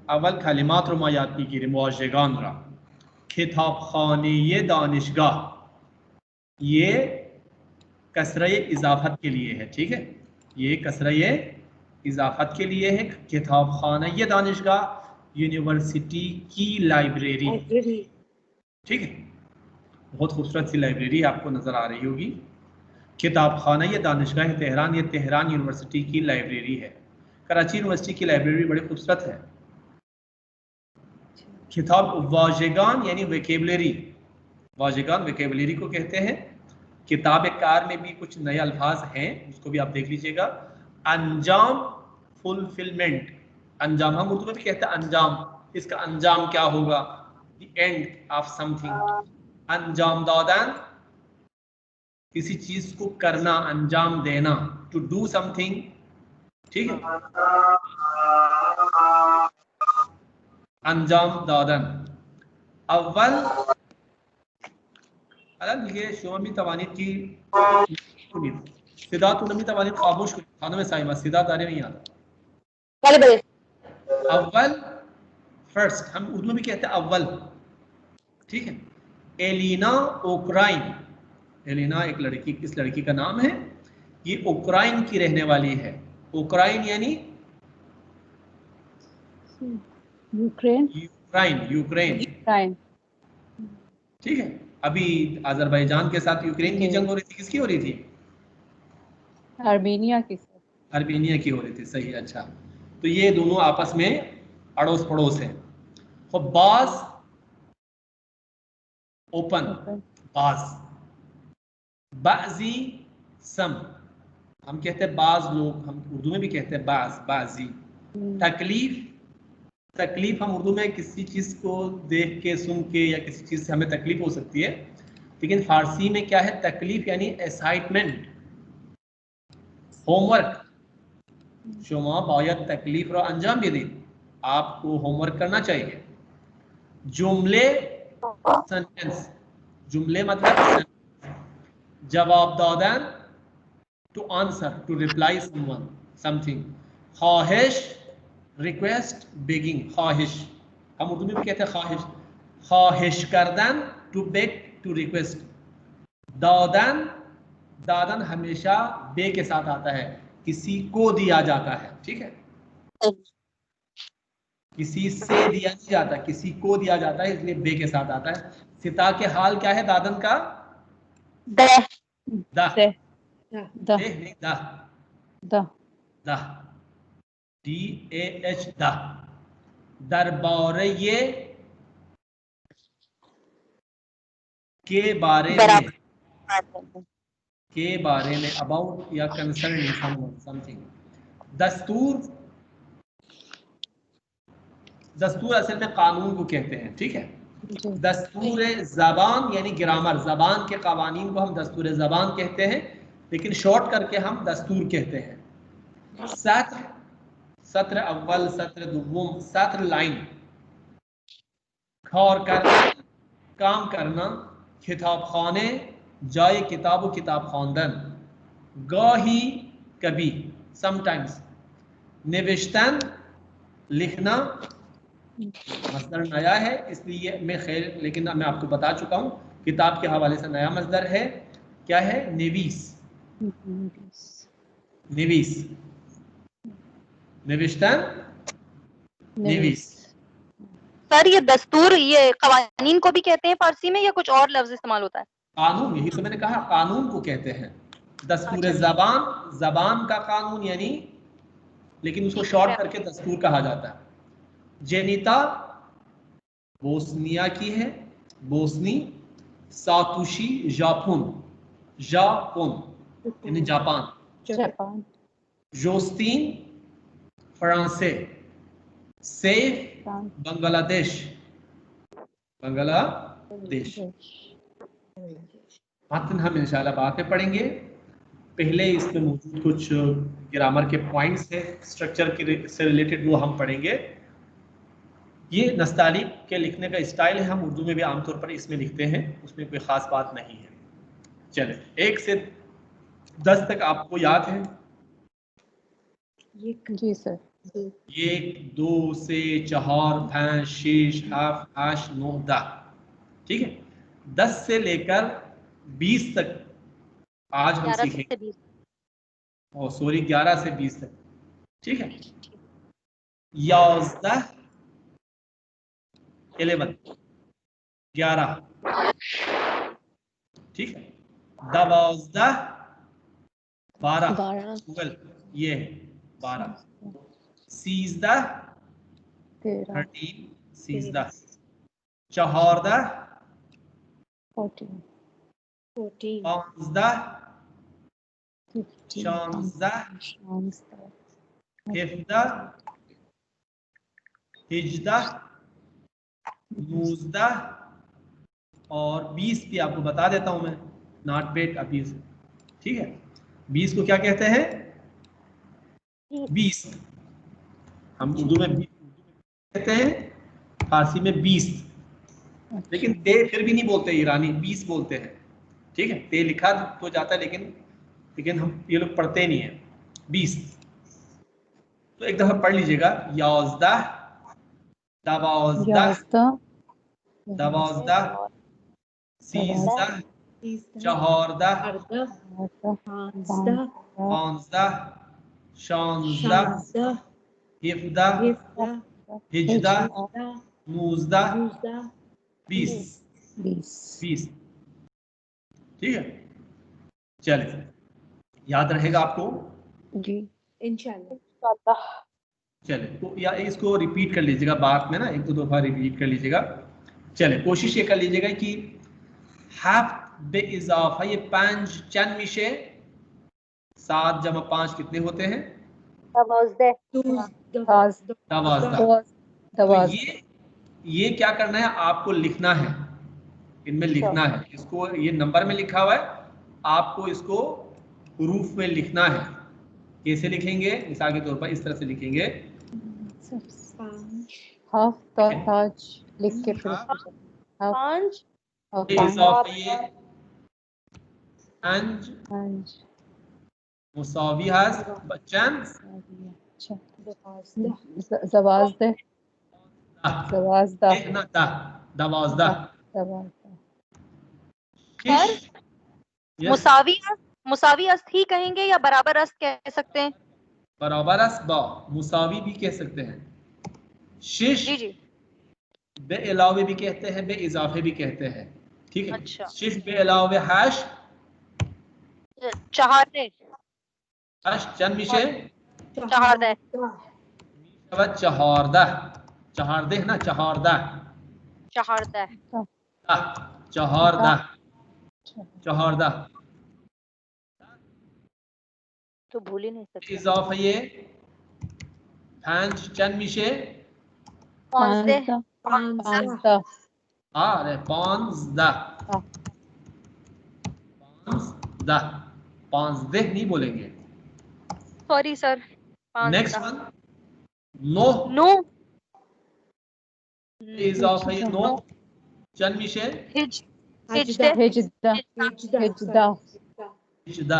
अव्वल कलिमात रो मा याद कीजिए मुआशगान रा किताबखाने ये दानिशगाह, ये कसरे इजाफत के लिए है, ठीक है, ये कसरे इजाफत के लिए है। किताबखाना ये दानिशगाह यूनिवर्सिटी की लाइब्रेरी, ठीक है, बहुत खूबसूरत सी लाइब्रेरी आपको नजर आ रही होगी। किताबखाना ये दानिशगाह तेहरान, ये तेहरान यूनिवर्सिटी की लाइब्रेरी है। कराची यूनिवर्सिटी की लाइब्रेरी बड़ी खूबसूरत है। किताब वाजेगान यानी वेकेबलरी, वाजेगान वेकेबलरी को कहते हैं। किताब कार में भी कुछ नए अल्फाज हैं, उसको भी आप देख लीजिएगा। अंजाम फुलफिलमेंट, अंजाम हम उर्दू में भी कहते हैं अंजाम, इसका अंजाम क्या होगा, द एंड ऑफ समथिंग। अंजाम दादन किसी चीज को करना, अंजाम देना, टू डू समथिंग, ठीक है, अंजाम दादन। अव्वल अलग ये शुमामी तवानीत की सिदात उनमी तवानीत खामोश खानों में साइमा सिदात आने नहीं आता। अव्वल फर्स्ट हम उर्दू में भी कहते हैं अव्वल, ठीक है। एलिना ओक्राइन, एलिना एक लड़की, किस लड़की का नाम है, ये उक्राइन की रहने वाली है। उक्राइन यानी यूक्रेन, यूक्राइन, यूक्रेन, ठीक है। अभी अजरबैजान के साथ यूक्रेन की जंग हो रही थी, किसकी हो रही थी, आर्मेनिया की, आर्मेनिया की हो रही थी, सही, अच्छा। तो ये दोनों आपस में अड़ोस पड़ोस हैं। तो बाज ओपन, बाज, बाजी सम, हम कहते हैं बाज, लोग हम उर्दू में भी कहते हैं बाज, बाजी। तकलीफ, तकलीफ हम उर्दू में किसी चीज को देख के, सुन के या किसी चीज से हमें तकलीफ हो सकती है, लेकिन फारसी में क्या है तकलीफ यानी एक्साइटमेंट, होमवर्क। शुमा बायत तकलीफ रो अंजाम भी दी, आपको होमवर्क करना चाहिए। जुमले सेंटेंस, जुमले मतलब जवाब दादन, to answer, to reply someone something. ख्वाहिश रिक्वेस्ट, बेगिंग, ख्वाहिश हम उर्दू में भी कहते हैं ख्वाहिश, ख्वाहिश करदन, टू बेग, टू रिक्वेस्ट। दादन, दादन हमेशा बे के साथ आता है, किसी को दिया जाता है, ठीक है, किसी से दिया नहीं जाता, किसी को दिया जाता है, इसलिए बे के साथ आता है। सिता के हाल क्या है दादन का, द, द, नहीं द, द, DAH, द। दरबार ये के बारे में, के बारे में, अबाउट या कंसर्निंग समथिंग। दस्तूर, दस्तूर असल में कानून को कहते हैं, ठीक है। दस्तूर ज़बान यानी ग्रामर, ज़बान के कवानीन को हम दस्तूर ज़बान कहते हैं, लेकिन शॉर्ट करके हम दस्तूर कहते हैं। सत्र, सत्र अव्वल, सत्र दुव्वम, सत्र लाइन, खौर करना, काम करना। किताब खाने, जाए किताब, किताब खानदन, गाही कभी, समटाइम्स। निविश्तन लिखना, मसदर नया है इसलिए मैं खैर, लेकिन मैं आपको बता चुका हूँ किताब के हवाले से नया मसदर है, क्या है, निवीस, निवीस, निविश्तन, निवीस। सर ये दस्तूर, ये कवानीन को भी कहते हैं फारसी में, या कुछ और लफ्ज इस्तेमाल होता है? कानून, यही तो मैंने कहा, कानून को कहते हैं। दस्तूर ज़बान, ज़बान का कानून यानी, लेकिन उसको शॉर्ट करके दस्तूर कहा जाता है। जेनिता बोस्निया की है, बोस्नी। सातुशी जापुन, जापुन यानी Japan, Japan. जोस्तीन फ्रांसे। Safe Bangladesh, Bangladesh. मतन हम इंशाल्लाह बाद में पढ़ेंगे, पहले इसमें मौजूद कुछ ग्रामर के पॉइंट्स हैं स्ट्रक्चर के से रिलेटेड, वो हम पढ़ेंगे। ये नस्ताली के लिखने का स्टाइल है, हम उर्दू में भी आमतौर पर इसमें लिखते हैं, उसमें कोई ख़ास बात नहीं है। चले 1 से 10 तक आपको याद है? जी सर। 1 2 से 4 5 6 7 8 9 10। ठीक है, 10 से लेकर 20 तक आज हम 11 सीखेंगे। से 20। और सॉरी 11 से 20 तक। ठीक है, 11 11 11। ठीक है, 12 12 गूगल ये है 12। 13 13 13 13 14 14 15 15 16 15 17 18 19 और 20 भी आपको बता देता हूं मैं, नॉट पेट अभी से। ठीक है, 20 को क्या कहते हैं? 20 हम उर्दू में कहते हैं, फारसी में 20। लेकिन ते फिर भी नहीं बोलते ईरानी, 20 बोलते हैं। ठीक है, ते लिखा तो जाता है लेकिन हम ये लोग पढ़ते नहीं है 20। तो एक दफा पढ़ लीजिएगा, 11 12 12 13 14 15 16 17 18 19 20 20। ठीक है, चलिए याद रहेगा आपको जी इंशाल्लाह। चलिए, तो या इसको रिपीट कर लीजिएगा बात में ना, 1-2 दफा रिपीट कर लीजिएगा। चलिए कोशिश ये कर लीजिएगा कि हफ्त बे इजाफा ये 5 चंद मिशे 7 जमा 5 कितने होते हैं? 12। तो ये क्या करना है आपको, लिखना है, इनमें लिखना है। इसको ये नंबर में लिखा हुआ है, आपको इसको हुरूफ में लिखना है। कैसे लिखेंगे? मिसाल के तौर पर इस तरह से लिखेंगे, हाफ ताज लिख के फिर उसको हाफ 5 और इजाफा ये अंज 5 मुसावी हस बच्चन जवाज़दह ना दा 12 सर मुसावी अस्त ही कहेंगे या बराबर अस्त कह सकते हैं? बराबर अस बा मुसावी भी कह सकते हैं, शिश जी जी। बे अलावे भी कहते हैं, बे इजाफे भी कहते हैं। ठीक है, अच्छा। शिश बे अलावे हैश चहारदे हैश चंद मिशे चहारदे चहारदा चहारदे ना चहारदा चहारदे चहारदा चहारदा तो भूल ही नहीं सकते। इजाफा ये पांच चंद मिशे 15 अरे 15 नहीं बोलेंगे। Sorry sir. Next one no no इजाफा ये नो चंद मिशे हिज हिजदे हिजदा हिजदा।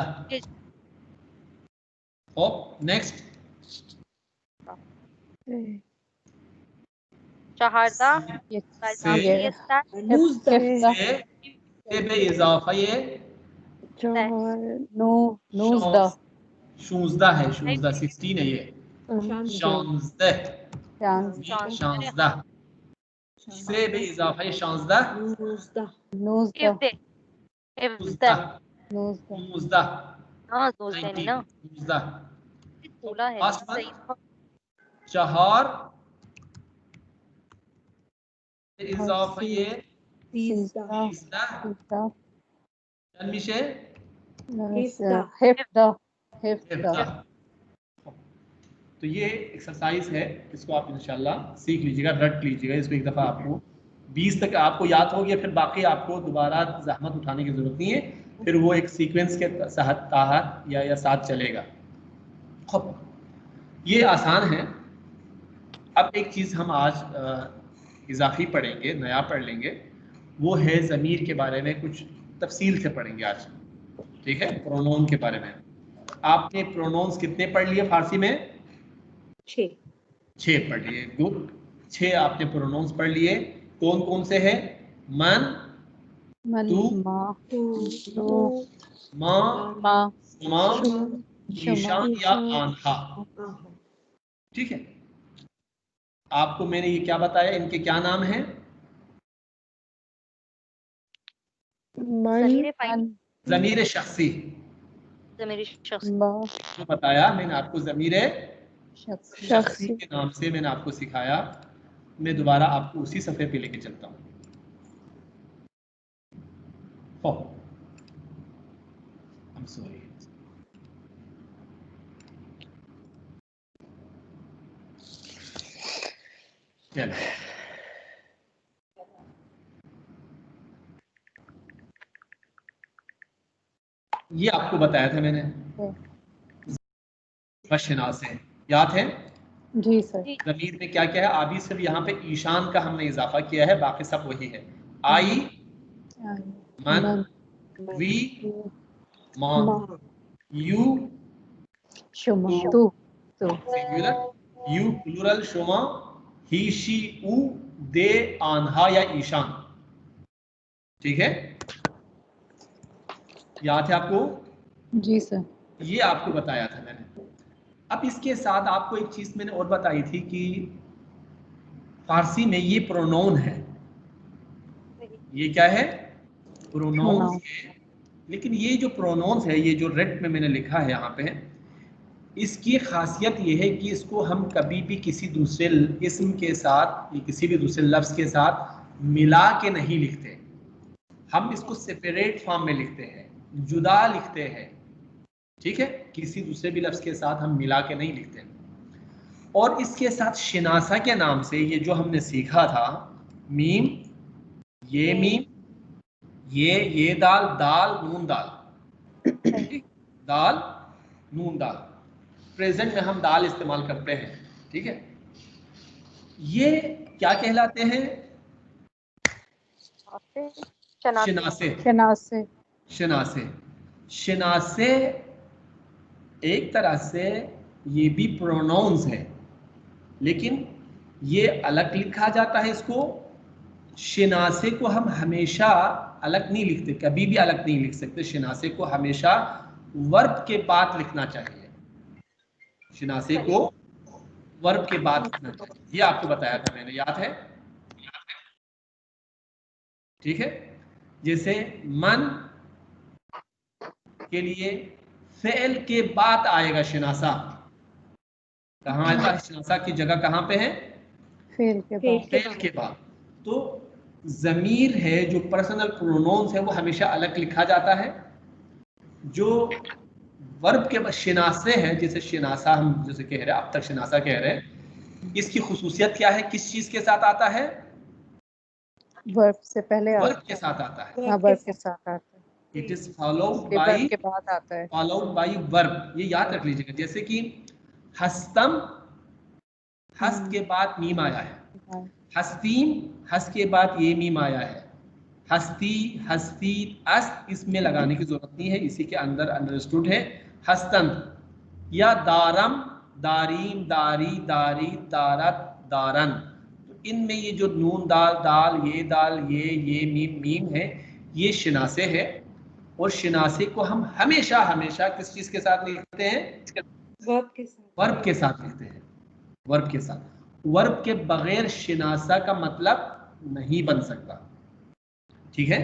नेक्स्ट चहारदा से बे इजाफा ये नूज़दा 16 है, 16 है ये 16 से बे इजाफा ये 16 इफ्दे इफ्दे 19 हाँ दोस्ते नहीं ना 19 बोला है Last one. सही। चहार इजाफा ये 30 मिशे हिफ्दा। तो ये एक्सरसाइज है, इसको आप इंशाल्लाह सीख लीजिएगा, रट लीजिएगा इसको एक दफ़ा। आपको 20 तक आपको याद हो गया, फिर बाकी आपको दोबारा जहमत उठाने की ज़रूरत नहीं है, फिर वो एक सीक्वेंस के तहत या साथ चलेगा। खूब, ये आसान है। अब एक चीज़ हम आज इजाफी पढ़ेंगे, नया पढ़ लेंगे, वो है ज़मीर के बारे में कुछ तफसील से पढ़ेंगे आज। ठीक है, प्रोनोन के बारे में। आपने प्रोनोन्स कितने पढ़ लिए फारसी में? 6 6 पढ़ लिए, गुड। 6 आपने प्रोनाउंस पढ़ लिए। कौन कौन से हैं? मन, मन, तू, माँ, तो माँ, माँ, शुमा, शुमा, ईशान या आन्हा। ठीक है, आपको मैंने ये क्या बताया, इनके क्या नाम हैं? ज़मीर फाइल, मन, ज़मीर शख्सी। ज़मीर शख्स। जो बताया मैंने आपको, ज़मीर शख्सी। शख्सी के नाम से मैंने आपको सिखाया। मैं दोबारा आपको उसी सफ़े पे लेके चलता हूँ। I'm sorry. चलो, ये आपको बताया था मैंने, बशनास है, याद है? जी सर। जी ज़मीर में क्या क्या है? आबी सिर्फ यहाँ पे ईशान का हमने इजाफा किया है, बाकी सब वही है। आई, मन, मन, वी, माँ, माँ, यू, शुमा, तू, तू, सिंगुलर, यू प्लूरल, शुमा, ही, शी, ऊ, दे, आन्हा या ईशान। ठीक है, याद है आपको? जी सर। ये आपको बताया था मैंने। अब इसके साथ आपको एक चीज मैंने और बताई थी कि फारसी में ये प्रोनाउन है। ये क्या है? Pronounce Pronoun. है। लेकिन ये जो प्रोनाउंस है, ये जो रेड में मैंने लिखा है यहाँ पे, इसकी खासियत ये है कि इसको हम कभी भी किसी दूसरे इस्म के साथ या किसी भी दूसरे लफ्ज़ के साथ मिला के नहीं लिखते। हम इसको सेपरेट फॉर्म में लिखते हैं, जुदा लिखते हैं। ठीक है, किसी दूसरे भी लफ्ज़ के साथ हम मिला के नहीं लिखते। और इसके साथ शिनासा के नाम से ये जो हमने सीखा था, मीम, ये मीम, ये दाल, दाल नून दाल, ठीक? दाल नून दाल, प्रेजेंट में हम दाल इस्तेमाल करते हैं। ठीक है, ये क्या कहलाते हैं? शिनासे। शनासे. शिनासे, शिनासे एक तरह से ये भी प्रोनाउंस है, लेकिन ये अलग लिखा जाता है इसको। शिनासे को हम हमेशा अलग नहीं लिखते, कभी भी अलग नहीं लिख सकते। शिनासे को हमेशा वर्ब के बाद लिखना चाहिए। शिनासे को वर्ब के बाद लिखना चाहिए, ये आपको बताया था मैंने, याद है? ठीक है, जैसे मन के लिए फेल के बाद आएगा शिनासा। कहाँ आता है शिनासा की जगह? कहाँ पे है? फेल के बाद. फेल के बाद। तो जमीर है, जो पर्सनल प्रोनाउंस है, वो हमेशा अलग लिखा जाता है। जो वर्ब के बाद शिनासे है, जैसे शिनासा हम जैसे कह रहे हैं, अब तक शिनासा कह रहे हैं, इसकी खुसूसियत क्या है? किस चीज के साथ आता है? वर्ब से पहले वर्ब आता के साथ आता है। है. हाँ, वर्ब के साथ आता है. इट इज फॉलोड ये बाई, वर्ब के बाद आता है. Followed by verb. ये याद रख लीजिएगा। जैसे कि हस्तम, हस्त के बाद मीम आया है। हस्तीम, हस्त के बाद ये मीम आया है। हस्ती, हस्ती, अस्त इसमें लगाने की जरूरत नहीं है, इसी के अंदर अंडरस्टूड है। हस्तन या दारम, दारीम, दारी, दारी, दारत, दारन। तो इनमें ये जो नून दाल, दाल, ये मीम, मीम है, ये शिनासे है। और शिनासे को हम हमेशा हमेशा किस चीज के साथ लिखते हैं? वर्ब के साथ. वर्ब के साथ लिखते हैं, वर्ब के साथ। वर्ब के बगैर शिनासा का मतलब नहीं बन सकता। ठीक है,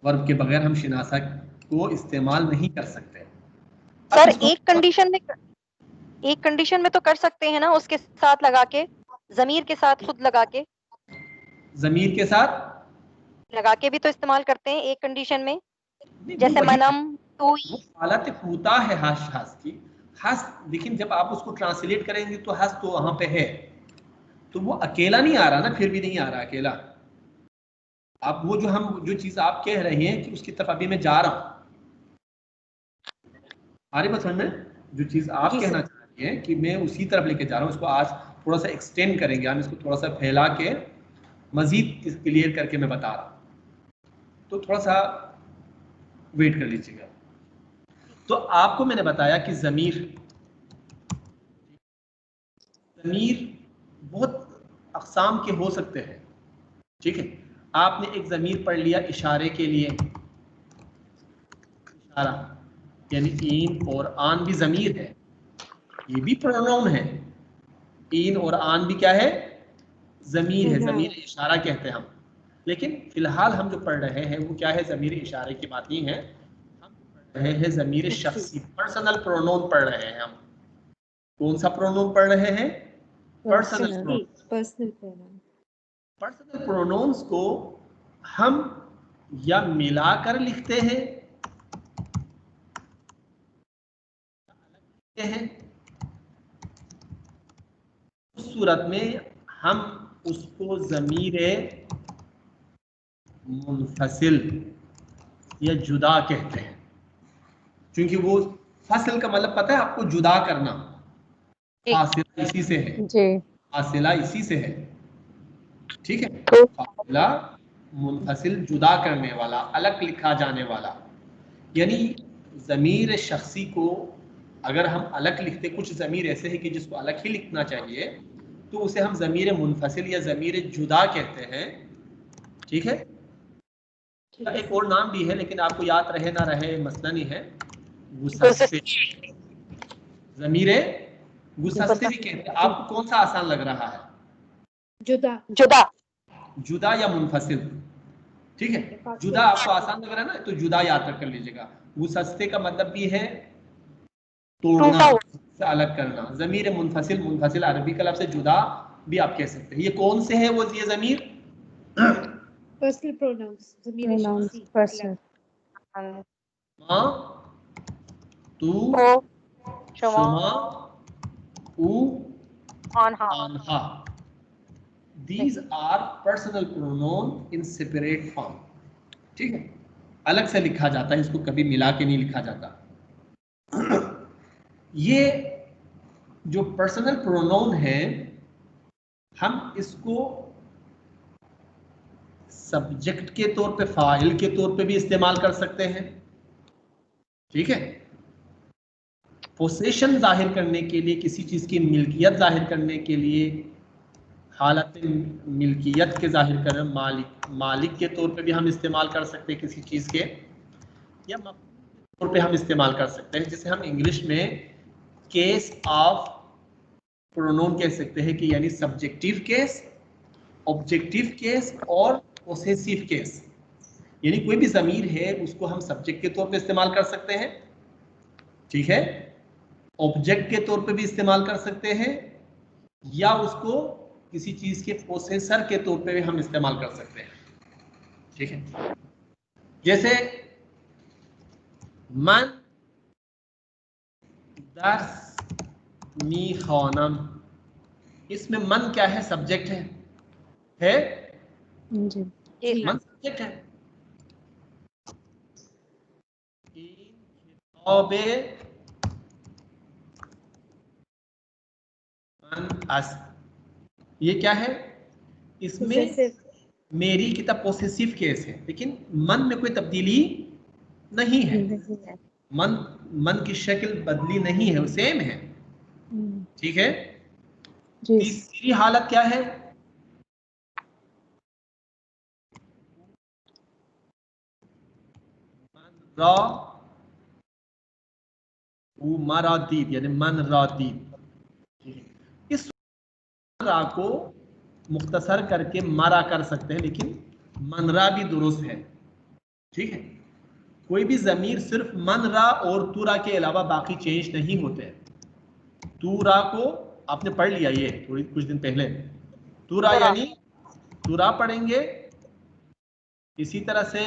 वर्ब के बगैर हम शिनासा को इस्तेमाल नहीं कर सकते। अब सर इसको एक कंडीशन में तो कर सकते हैं ना, उसके साथ लगा के, जमीर के साथ खुद जमीर के साथ लगा के भी तो इस्तेमाल करते हैं एक कंडीशन में, नहीं, जैसे वो वही है, मनम, तू। वो हालत होता है हस हस की। हस, लेकिन जब आप उसको ट्रांसलेट करेंगे तो हस तो वहां पे है, तो वो अकेला नहीं आ रहा ना, फिर भी नहीं आ रहा अकेला। आप वो जो चीज आप कह रहे हैं कि उसकी तरफ अभी मैं जा रहा हूं, आ रही बात समझ में? जो चीज आप जी कहना सर. चाह रही हैं कि मैं उसी तरफ लेके जा रहा हूँ, उसको आज थोड़ा सा एक्सटेंड करेंगे, हम इसको थोड़ा सा फैला के मजीद क्लियर करके मैं बता रहा हूँ, तो थोड़ा सा वेट कर लीजिएगा। तो आपको मैंने बताया कि जमीर ज़मीर बहुत अक़साम के हो सकते हैं, ठीक है। आपने एक ज़मीर पढ़ लिया इशारे के लिए, इशारा यानी इन और आन भी ज़मीर है, ये भी प्रोनाउन है। इन और आन भी क्या है, ज़मीर है, ज़मीर इशारा कहते हैं हम। लेकिन फिलहाल हम जो पढ़ रहे हैं वो क्या है, ज़मीर इशारे की बात नहीं है, हम पढ़ रहे हैं ज़मीर शख्सी, पर्सनल प्रोनाउन पढ़ रहे हैं हम। कौन सा प्रोनाउन पढ़ रहे हैं, personal pronoun. Personal pronoun. Personal pronouns को हम या मिलाकर लिखते हैं उस सूरत में हम उसको ज़मीर मुनफसिल या जुदा कहते हैं, क्योंकि वो फसल का मतलब पता है आपको, जुदा करना, फासिला इसी से है जी। फासिला इसी से है, ठीक है। तो फासिला मुनफसिल, जुदा करने वाला, अलग लिखा जाने वाला। यानी ज़मीर शख्सी को अगर हम अलग लिखते, कुछ ज़मीर ऐसे है कि जिसको अलग ही लिखना चाहिए, तो उसे हम ज़मीर मुनफसिल या ज़मीर जुदा कहते हैं, ठीक है। एक और नाम भी है लेकिन आपको याद रहे ना रहे मसला नहीं है, गुसस्ते, ज़मीर गुसस्ते भी कहते हैं। आपको कौन सा आसान लग रहा है, जुदा जुदा जुदा या मुनफसिल, ठीक है। जुदा आपको आसान लग रहा है ना, तो जुदा याद कर लीजिएगा। गुसस्ते का मतलब भी है तोड़ना, से अलग करना। ज़मीर मुनफसिल, मुनफसिल अरबी का लफ्ज़ है, जुदा भी आप कह सकते हैं। ये कौन से है वो ये ज़मीर, पर्सनल प्रोनाउंस, ज़मीर शख्सी। पर्सनल। माँ, तू, शुमा, ऊ, आनहा। These are personal pronoun in separate form, ठीक है। अलग से लिखा जाता है, इसको कभी मिला के नहीं लिखा जाता। ये जो पर्सनल प्रोनाउन है, हम इसको सब्जेक्ट के तौर पे, फाइल के तौर पे भी इस्तेमाल कर सकते हैं, ठीक है। पोसेशन जाहिर करने के लिए, किसी चीज़ की मिल्कियत जाहिर करने के लिए, हालत मिल्कियत के जाहिर करने, मालिक के तौर पे भी हम इस्तेमाल कर सकते हैं किसी चीज़ के, या मफूल के तौर पे हम इस्तेमाल कर सकते हैं, जिसे हम इंग्लिश में केस ऑफ प्रोनाउन कह सकते हैं, कि यानी सब्जेक्टिव केस, ऑब्जेक्टिव केस और पोसेसिव केस। यानी कोई भी ज़मीर है उसको हम सब्जेक्ट के तौर पे इस्तेमाल कर सकते हैं, ठीक है, ऑब्जेक्ट के तौर पे भी इस्तेमाल कर सकते हैं, या उसको किसी चीज के पोसेसर के तौर पे भी हम इस्तेमाल कर सकते हैं, ठीक है। जैसे मन दर्स मी खानम, इसमें मन क्या है, सब्जेक्ट है जी। मन सब्जेक्ट है। खिताबे मन अस, ये क्या है, इसमें मेरी किताब पोसेसिव केस है, लेकिन मन में कोई तब्दीली नहीं है, मन की शक्ल बदली नहीं है, वो सेम है, ठीक है। तीसरी हालत क्या है, रा मरादीद, यानी मन रादीद। इस रा को मुख्तसर करके मरा कर सकते हैं, लेकिन मनरा भी दुरुस्त है, ठीक है। कोई भी ज़मीर सिर्फ मनरा और तुरा के अलावा बाकी चेंज नहीं होते हैं। तुरा को आपने पढ़ लिया ये थोड़ी कुछ दिन पहले, तुरा यानी तुरा पढ़ेंगे, इसी तरह से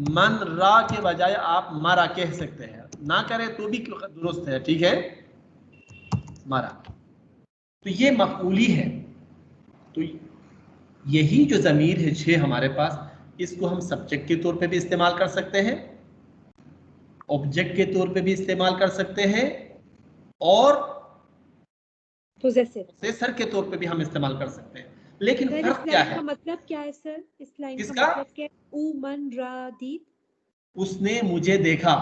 मन रा के बजाय आप मरा कह सकते हैं, ना करें तो भी दुरुस्त है, ठीक है, मरा। तो ये मफऊली है। तो यही जो ज़मीर है 6 हमारे पास, इसको हम सब्जेक्ट के तौर पे भी इस्तेमाल कर सकते हैं, ऑब्जेक्ट के तौर पे भी इस्तेमाल कर सकते हैं, और पोसेसर के तौर पे भी हम इस्तेमाल कर सकते हैं। लेकिन फर्क क्या है, मतलब क्या है सर, इस लाइन किसका? का मतलब क्या है? ऊ मन रा दीद, उसने मुझे देखा,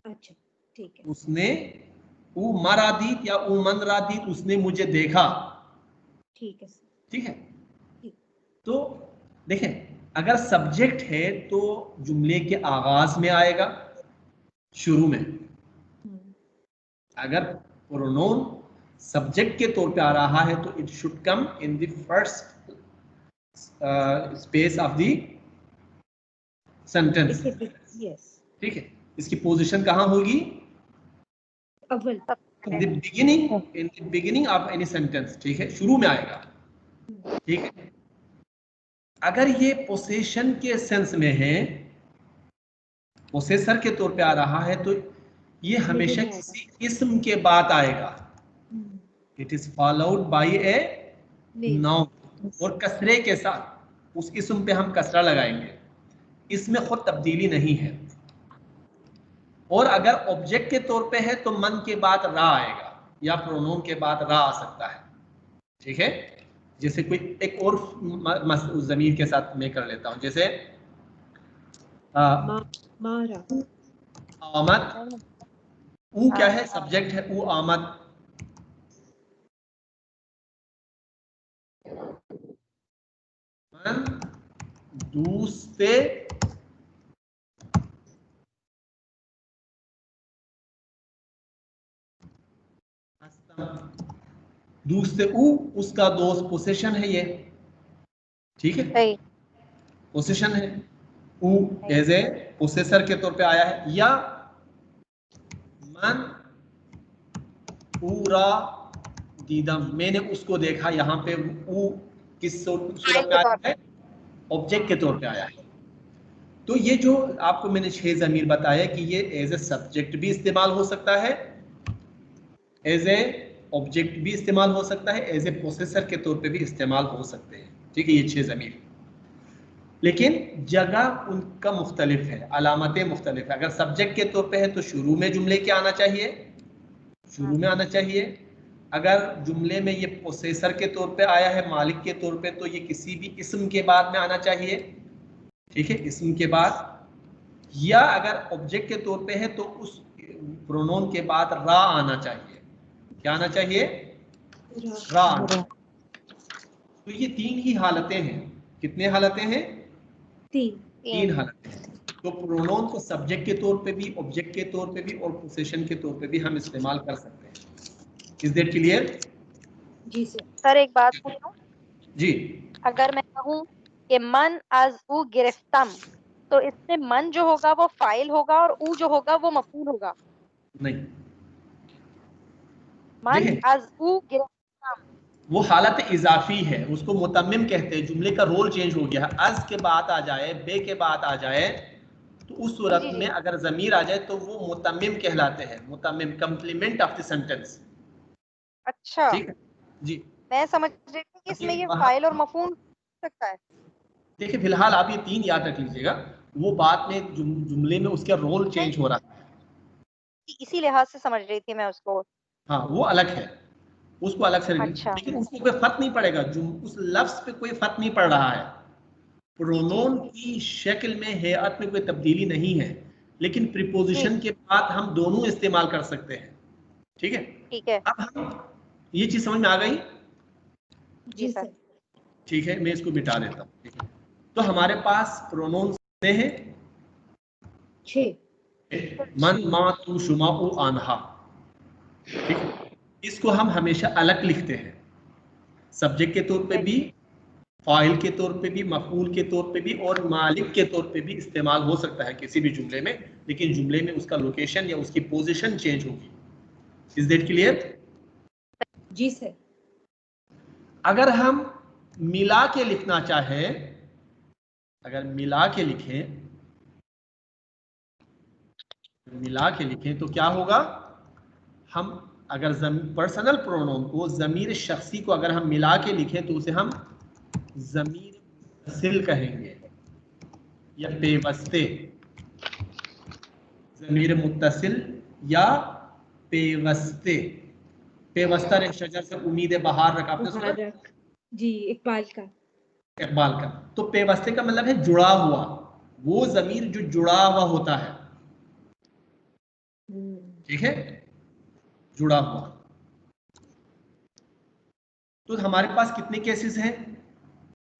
अच्छा ठीक है, उसने ऊ मरादीत या ऊ मन रादीत, उसने मुझे देखा। ठीक है सर। ठीक है, ठीक। तो देखें अगर सब्जेक्ट है तो जुमले के आगाज में आएगा, शुरू में। अगर प्रोनोन सब्जेक्ट के तौर पे आ रहा है तो it should come in the first space of the sentence. Yes. ठीक है, इसकी पोजीशन कहाँ होगी? अव्वल। In the beginning of any sentence. ठीक है, शुरू में आएगा। ठीक है, अगर ये पोसेशन के सेंस में है, पोसेसर के तौर पे आ रहा है, तो ये हमेशा किसी इस्म के बाद आएगा। It is followed by a noun, और कसरे के साथ उस इस्म पे हम कसरा लगाएंगे, इसमें खुद तब्दीली नहीं है। और अगर ऑब्जेक्ट के तौर पे है तो मन के बाद रा आएगा, या प्रोनोन के बाद रा आ सकता है। ठीक है, जैसे कोई एक और ज़मीर के साथ मैं कर लेता हूं, जैसे मारा। आमद, ऊ क्या है? सब्जेक्ट है, ऊ आमद। मन दूसते दूसते ऊ, उसका दोस्त पोसेशन है ये। ठीक है, पोसेशन है, ऊ एज ए पोसेसर के तौर पे आया है। या मन पूरा दीदम, मैंने उसको देखा, यहाँ पे ऊ किस सूरत में आया है? ऑब्जेक्ट के तौर पे आया है। तो ये जो आपको मैंने 6 ज़मीर बताया कि ये एज ए सब्जेक्ट भी इस्तेमाल हो सकता है, एज ए ऑब्जेक्ट भी इस्तेमाल हो सकता है, एज ए प्रोसेसर के तौर पे भी इस्तेमाल हो सकते हैं। ठीक है, ये 6 ज़मीर, लेकिन जगह उनका मुख्तलिफ है, अलामतें मुख्तलिफ है। अगर सब्जेक्ट के तौर पे है तो शुरू में जुमले के आना चाहिए, शुरू में आना चाहिए। अगर जुमले में ये प्रोसेसर के तौर पे आया है, मालिक के तौर पे, तो ये किसी भी इस्म के बाद में आना चाहिए। ठीक है, इस्म के बाद। या अगर ऑब्जेक्ट के तौर पे है तो उस प्रोनोन के बाद रा आना चाहिए। क्या आना चाहिए? रा। तो ये 3 ही हालतें हैं। कितने हालतें हैं? 3 हालतें हैं। तो प्रोनोन को सब्जेक्ट के तौर पे भी, ऑब्जेक्ट के तौर पे भी और पोसेशन के तौर पे भी हम इस्तेमाल कर सकते हैं। Is that clear? जी सर। सर एक बात पूछूं? जी। अगर मैं कहूँ कि मन आज ऊ गिरफ्तम, तो इसमें मन जो होगा वो फाइल होगा और ऊ जो होगा वो मफूल होगा? नहीं, मन आज ऊ गिरफ्तम वो हालत इजाफी है, उसको मुतम्मिम कहते हैं। जुमले का रोल चेंज हो गया है, अज के बाद आ जाए, बे के बाद आ जाए, तो उस सूरत में अगर जमीर आ जाए तो वो मुतम्मिम कहलाते हैं। मुतम्मिम, कंप्लीमेंट ऑफ द सेंटेंस। अच्छा, ठीक है जी। मैं समझ रही थी कि इसमें ये फाइल और मफूल हो सकता है। देखिए फिलहाल आप ये 3 याद रख लीजिएगा, वो बाद में जुमले में उसका रोल चेंज हो रहा है, इसी लिहाज से समझ रही थी मैं उसको। हाँ वो अलग है, उसको अलग से। अच्छा। लेकिन उसको कोई फर्क नहीं पड़ेगा, उस लफ्ज पे कोई फर्क नहीं पड़ रहा है। प्रोनोन की शक्ल में, हैयत में कोई तब्दीली नहीं है, लेकिन प्रीपोजिशन के बाद हम दोनों इस्तेमाल कर सकते हैं। ठीक है, ठीक है। अब हम ये चीज समझ में आ गई? जी सर। ठीक है, मैं इसको मिटा देता हूँ। तो हमारे पास प्रोनोन कितने हैं? 6। मन, मा, तू, शुमा, उ, आनहा। ठीक है, इसको हम हमेशा अलग लिखते हैं, सब्जेक्ट के तौर पे भी, फाइल के तौर पे भी, मफूल के तौर पे भी, और मालिक के तौर पे भी इस्तेमाल हो सकता है किसी भी जुमले में, लेकिन जुमले में उसका लोकेशन या उसकी पोजीशन चेंज होगी। Is that clear? जी सर। अगर हम मिला के लिखना चाहें, अगर मिला के लिखें, मिला के लिखें तो क्या होगा? हम अगर पर्सनल प्रोनोन को, जमीर शख्सी को अगर हम मिला के लिखें तो उसे हम जमीर मुत्तसिल कहेंगे या पेवस्ते। जमीर मुत्तसिल या पेवस्ते। पेवस्ता रे शजर से उम्मीद बहार रखा आपने सुना? जी, इकबाल का। इकबाल का। तो पेवस्ते का मतलब है जुड़ा हुआ, वो जमीर जो जुड़ा हुआ होता है। ठीक है, जुड़ा हुआ। तो हमारे पास कितने केसेस हैं?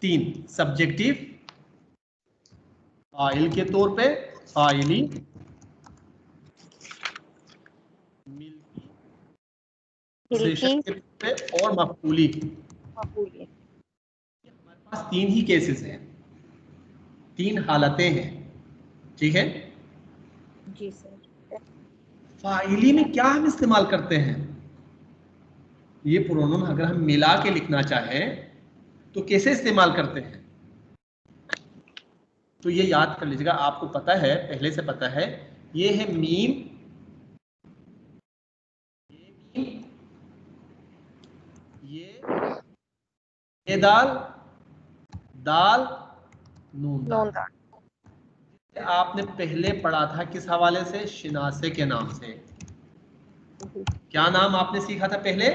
3। सब्जेक्टिव, फाइल के तौर पे फाइली, मिल्की, पोसेशन के तौर पे, और मफूली। मफूली। हमारे पास 3 ही केसेस हैं, 3 हालतें हैं, ठीक है। जी सर। फाइली में क्या हम इस्तेमाल करते हैं? ये प्रोनाउन अगर हम मिला के लिखना चाहें तो कैसे इस्तेमाल करते हैं? तो ये याद कर लीजिएगा, आपको पता है, पहले से पता है, ये है मीम, ये दाल, दाल, नून दाल। आपने पहले पढ़ा था किस हवाले से? शिनासे के नाम से। क्या नाम आपने सीखा था पहले?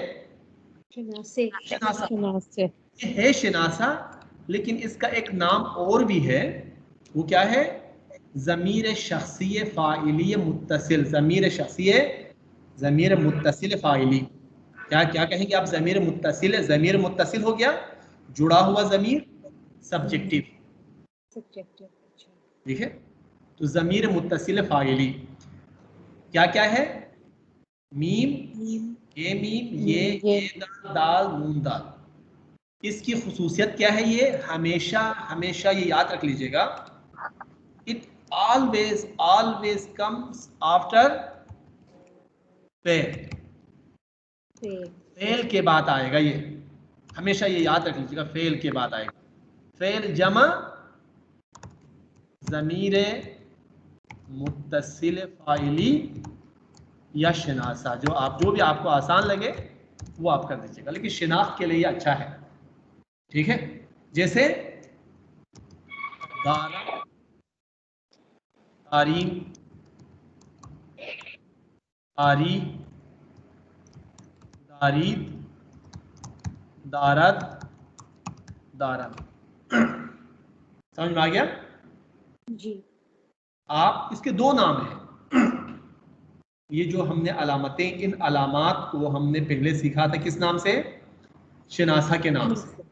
शिनासे। शिनासा। शिनासे। ये है शिनासा, लेकिन इसका एक नाम और भी है। वो क्या है? ज़मीर शख्सिय फ़ाइली मुत्तसिल। ज़मीर शख्सिय, ज़मीर मुत्तसिल फ़ाइली। क्या क्या कहेंगे आप? ज़मीर मुत्तसिल। ज़मीर मुत्तसिल हो गया जुड़ा हुआ ज़मीर, सब्जेक्टिव, सब्जेक्टिव। अच्छा। ठीक है। तो ज़मीर मुत्तसिल फ़ाइली क्या क्या है? मीम, ये मीम, ये दाल, दाल, नून दाल। इसकी खुसूसियत क्या है? ये हमेशा हमेशा ये याद रख लीजिएगा, it always comes after fail. Fail के बाद आएगा ये, हमेशा ये याद रख लीजिएगा, फेल के बाद आएगा। फेल जमा ज़मीर मुत्तसिल फ़ाइली या शिनासा, जो भी आपको आसान लगे वो आप कर दीजिएगा, लेकिन शिनाख्त के लिए ये अच्छा है, ठीक है। जैसे दारा, तारीम, तारी, दारीद, दारद, दारम। समझ में आ गया? जी। आप इसके 2 नाम हैं। ये जो हमने अलामतें, इन अलामात को हमने पहले सीखा था किस नाम से? शिनासा के नाम से।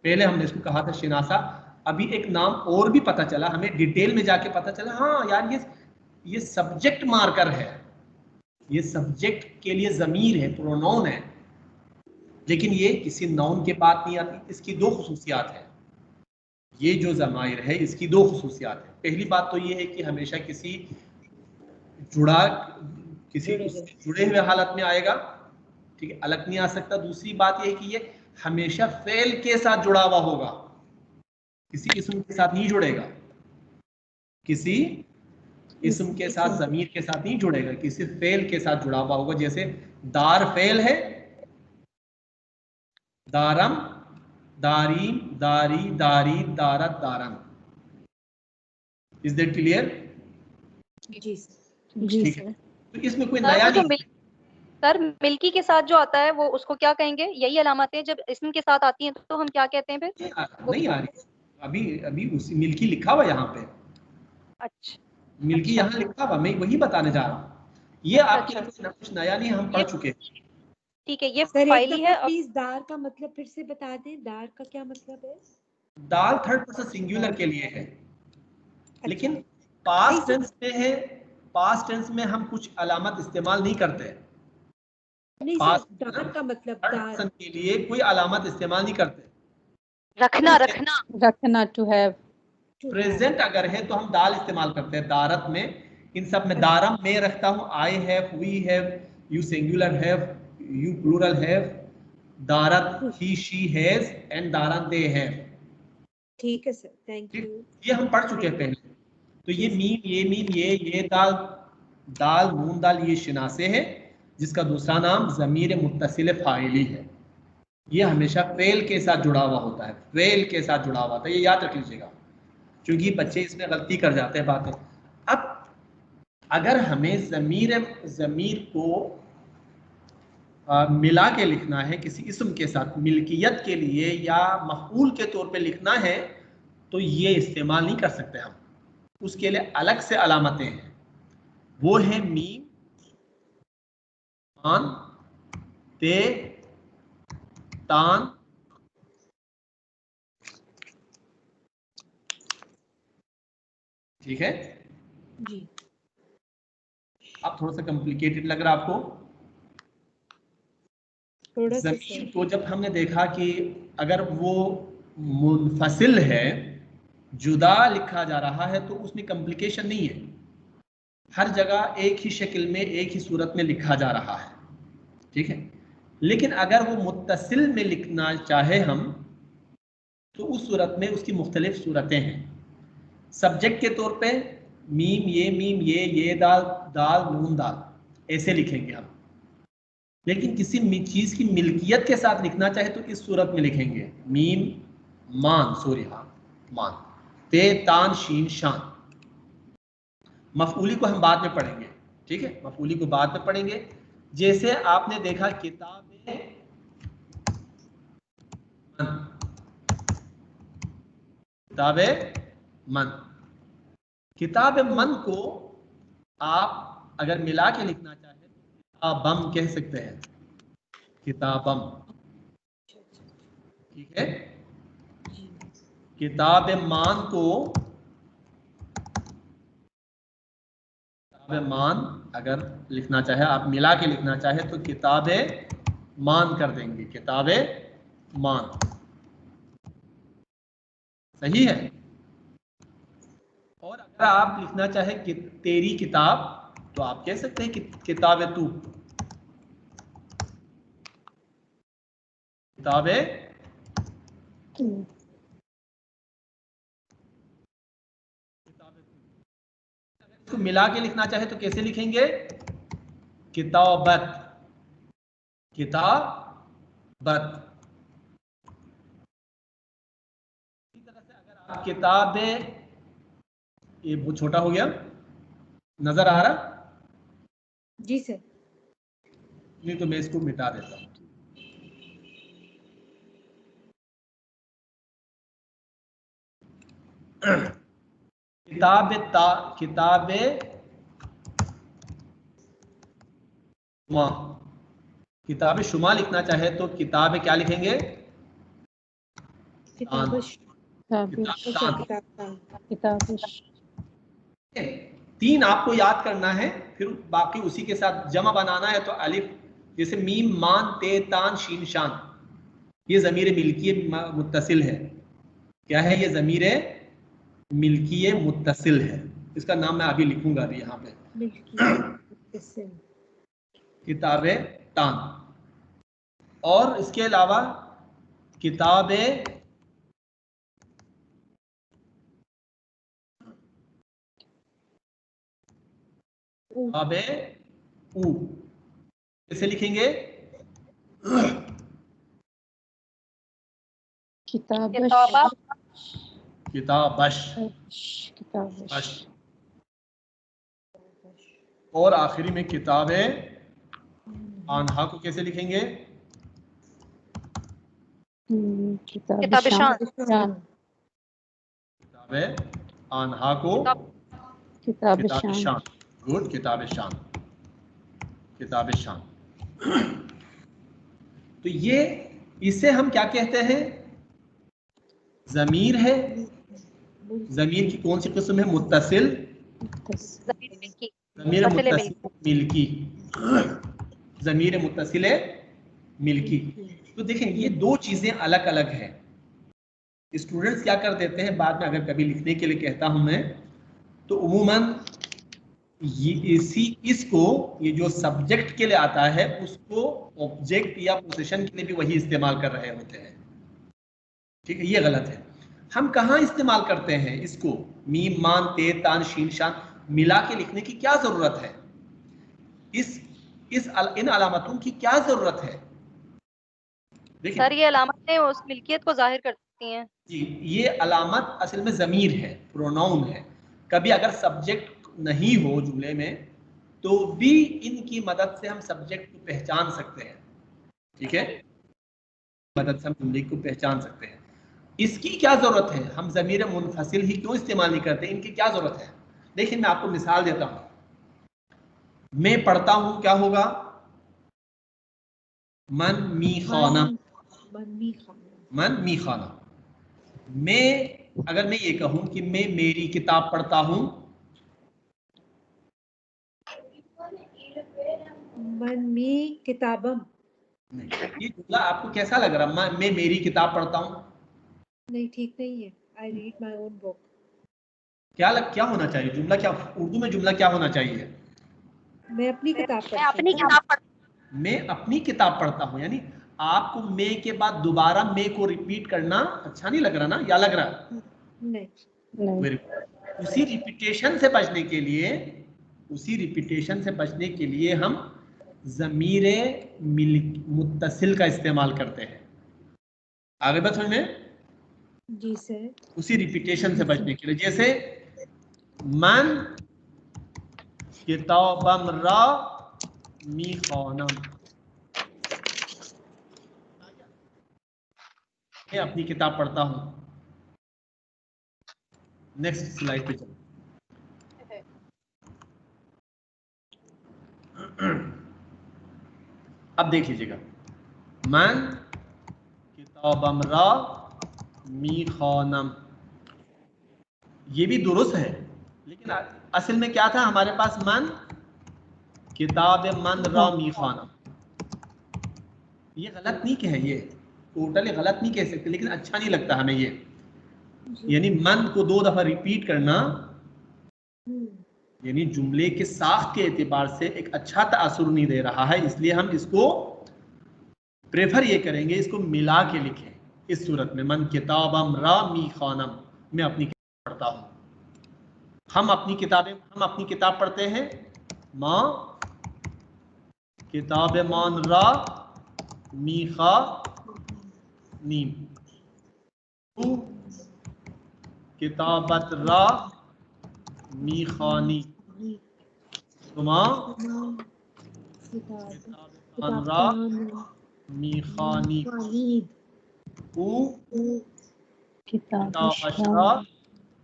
पहले हमने इसको कहा था शिनासा। अभी एक नाम और भी पता चला हमें, डिटेल में जाके पता चला, हाँ यार ये सब्जेक्ट मार्कर है, ये सब्जेक्ट के लिए ज़मीर है, प्रोनाउन है, लेकिन ये किसी नाउन के बाद नहीं आती। इसकी 2 खुसूसियात हैं। ये जो ज़माइर है इसकी 2 खुसूसियात है। पहली बात तो ये है कि हमेशा किसी जुड़े हुए हालत में आएगा, ठीक है, अलग नहीं आ सकता। दूसरी बात ये है कि ये हमेशा फेल के साथ जुड़ा हुआ होगा, किसी इस्म के साथ नहीं जुड़ेगा, किसी इस्म के साथ, ज़मीर के साथ नहीं जुड़ेगा, किसी फेल के साथ जुड़ा हुआ होगा। जैसे दार फेल है, दारम, दारीम, दारी, दारी, दारत, दारम। Is that clear? जी सर। जी ठीक है। सर। तो इसमें कोई सर नया वो जो नहीं। सर मिल्की के साथ जो आता है वो उसको क्या कहेंगे? यही अलामतें जब इसम के साथ आती हैं तो हम क्या कहते हैं फिर? नहीं आ रही। अभी अभी उसी मिल्की लिखा हुआ यहाँ पे, अच्छा मिल्की अच्छा यहाँ लिखा हुआ, मैं वही बताने जा रहा हूँ। ये अच्छा आपके अच्छा लिए कुछ नया नहीं, हम ये पढ़ चुके। ठीक है, ये सर एक फाइली दफा है। प्लीज दार का मतलब फिर से बता दें, दार का क्या मतलब है? दाल थर्ड पर्सन सिंगुलर के लिए है, लेकिन अच्छा। पास्ट टेंस में है। पास्ट टेंस में हम कुछ अलामत इस्तेमाल नहीं करते। नहीं सर, पास्ट दार का मतलब थर्ड दार। पर्सन के लिए कोई अलामत इस्तेमाल नहीं करते। रखना रखना। रखना, टू हैव। प्रेजेंट अगर है तो हम दाल इस्तेमाल करते हैं दारत में। इन सब में दारम में रखता हूँ, I have, we have, you singular have, you plural have, दारत ही शी हैज, एंड दारन दे हैव। ठीक है सर, थैंक ठीक, यू। ये हम पढ़ चुके हैं पहले। तो ये मीम, ये मीम, ये दाल, दाल, नून दाल, ये शिनासे है, जिसका दूसरा नाम ज़मीर मुत्तसिल फ़ाइली है। ये हमेशा फेल के साथ जुड़ा हुआ होता है, फेल के साथ जुड़ा हुआ होता है, ये याद रख लीजिएगा, क्योंकि बच्चे इसमें गलती कर जाते हैं बातें। अब अगर हमें ज़मीर को मिला के लिखना है किसी इस्म के साथ, मिल्कियत के लिए या मफऊल के तौर पे लिखना है, तो ये इस्तेमाल नहीं कर सकते हम। उसके लिए अलग से अलामतें हैं, वो है मीम, मान, ते, तान, ठीक है। जी। अब थोड़ा सा कॉम्प्लिकेटेड लग रहा आपको। थोड़ा सा जमीर सर। को जब हमने देखा कि अगर वो मुनफसिल है, जुदा लिखा जा रहा है, तो उसमें कॉम्प्लिकेशन नहीं है, हर जगह एक ही शक्ल में एक ही सूरत में लिखा जा रहा है, ठीक है। लेकिन अगर वो मुत्तसिल में लिखना चाहे हम, तो उस सूरत में उसकी मुख्तलिफ सूरतें हैं। सब्जेक्ट के तौर पे मीम ये दाल दाल नून दाल, ऐसे लिखेंगे हम। लेकिन किसी चीज की मिल्कियत के साथ लिखना चाहे तो इस सूरत में लिखेंगे, मीम मान, सॉरी हाँ मान, ते तान शीन शान। मफऊली को हम बाद में पढ़ेंगे, ठीक है, मफऊली को बाद में पढ़ेंगे। जैसे आपने देखा किताबे मन, किताबे मन, किताब मन को आप अगर मिला के लिखना चाहे तो किताबम कह सकते हैं, किताबम, ठीक है। किताब मान को, किताब मान अगर लिखना चाहे, आप मिला के लिखना चाहे तो किताबे मान कर देंगे, किताबे मान, सही है। और अगर आप लिखना चाहे कि तेरी किताब, तो आप कह सकते हैं कि किताबे तू, किताबे इसको मिला के लिखना चाहे तो कैसे लिखेंगे, किताबत, किताबत। इसी तरह से अगर आप किताबे, ये बहुत छोटा हो गया, नजर आ रहा? जी सर। नहीं तो मैं इसको मिटा देता हूं। किताब ता, किताबे शुमा, किताब शुमा लिखना चाहे तो किताब क्या लिखेंगे, किताबश। किताबिश। तीन आपको याद करना है, फिर बाकी उसी के साथ जमा बनाना है। तो अलिफ, जैसे मीम मान ते तान शीन शान, ये ज़मीर मिल्की मुत्तसिल है। क्या है ये, ज़मीर मिल्की मुत्तसिल है। इसका नाम मैं अभी लिखूंगा अभी यहाँ पे, किताबे तान। और इसके अलावा किताबे किताबे ऊ, कैसे लिखेंगे, किताबा, किताबश, किताबिश। और आखिरी में किताबे आन्हा को कैसे लिखेंगे, किताबिशान, किताबे आन्हा को किताबिशान। गुड, किताबिशान, किताबिशान। तो ये, इसे हम क्या कहते हैं, जमीर है। जमीर की कौन सी किस्म है, मुत्तसिल, ज़मीर मिल्की, जमीर मुत्तसिल मुत्तसिल मिल्की, जमीर मुत्तसिल मिल्की। तो देखें ये दो चीजें अलग अलग हैं। स्टूडेंट्स क्या कर देते हैं, बाद में अगर कभी लिखने के लिए कहता हूं मैं, तो उमूमन इसको, ये जो सब्जेक्ट के लिए आता है, उसको ऑब्जेक्ट या पोजीशन के लिए भी वही इस्तेमाल कर रहे होते हैं, ठीक है। ये गलत है। हम कहाँ इस्तेमाल करते हैं इसको, मीम मान ते तान शीन शान मिला के लिखने की क्या जरूरत है, इन अलामतों की क्या जरूरत है। देखिए सर, ये अलामतें उस मिल्कियत को जाहिर करती हैं जी, ये अलामत असल में ज़मीर है, प्रोनाउन है। कभी अगर सब्जेक्ट नहीं हो जुमले में, तो भी इनकी मदद से हम सब्जेक्ट को पहचान सकते हैं, ठीक है, मदद से हम जुमले को पहचान सकते हैं। इसकी क्या जरूरत है, हम ज़मीर मुनफसिल ही क्यों इस्तेमाल नहीं करते, इनकी क्या जरूरत है। देखिए मैं आपको मिसाल देता हूं, मैं पढ़ता हूं, क्या होगा, मन मी खाना, मी खाना, मन मी खाना। मैं, अगर मैं ये कहूं कि मैं मेरी किताब पढ़ता हूं, मन मी किताबम। नहीं, ये जुमला आपको कैसा लग रहा है? मैं मेरी किताब पढ़ता हूं, नहीं, ठीक नहीं है। I read my own book. क्या होना चाहिए जुमला? क्या उर्दू में जुमला क्या होना चाहिए? मैं अपनी किताब मैं पढ़ती अपनी हूँ। किताब पढ़ मैं अपनी किताब पढ़ता हूं, यानी आपको मैं के बाद दोबारा मैं को रिपीट करना अच्छा नहीं लग रहा ना, या लग रहा? नहीं, नहीं। Very good। उसी रिपीटेशन से बचने के लिए, उसी रिपीटेशन से बचने के लिए हम ज़मीरे मुत्तसिल का इस्तेमाल करते हैं। आगे बात समझ में? जी सर। उसी रिपीटेशन से बचने के लिए, जैसे मन किताबम रा मी खानम, मैं अपनी किताब पढ़ता हूं। नेक्स्ट स्लाइड पे चलो। अब देख लीजिएगा, मन किताबम रा मी खानम, ये भी दुरुस्त है, लेकिन असल में क्या था हमारे पास? मन किताब मन रा मी खानम। ये गलत नहीं कहे, ये टोटली गलत नहीं कह सकते, लेकिन अच्छा नहीं लगता हमें ये। यानी मन को 2 दफा रिपीट करना, यानी जुमले के साख के एतबार से एक अच्छा तासुर नहीं दे रहा है, इसलिए हम इसको प्रेफर ये करेंगे, इसको मिला के लिखें इस सूरत में, मन किताबम रा मी खानम, मैं अपनी किताब पढ़ता हूं। हम अपनी किताब पढ़ते हैं, माँ किताब मान रा मी खा नीम, तू किताबत रा मी खानी, तुमा किताब रा मी खानी, ऊ किताबशरा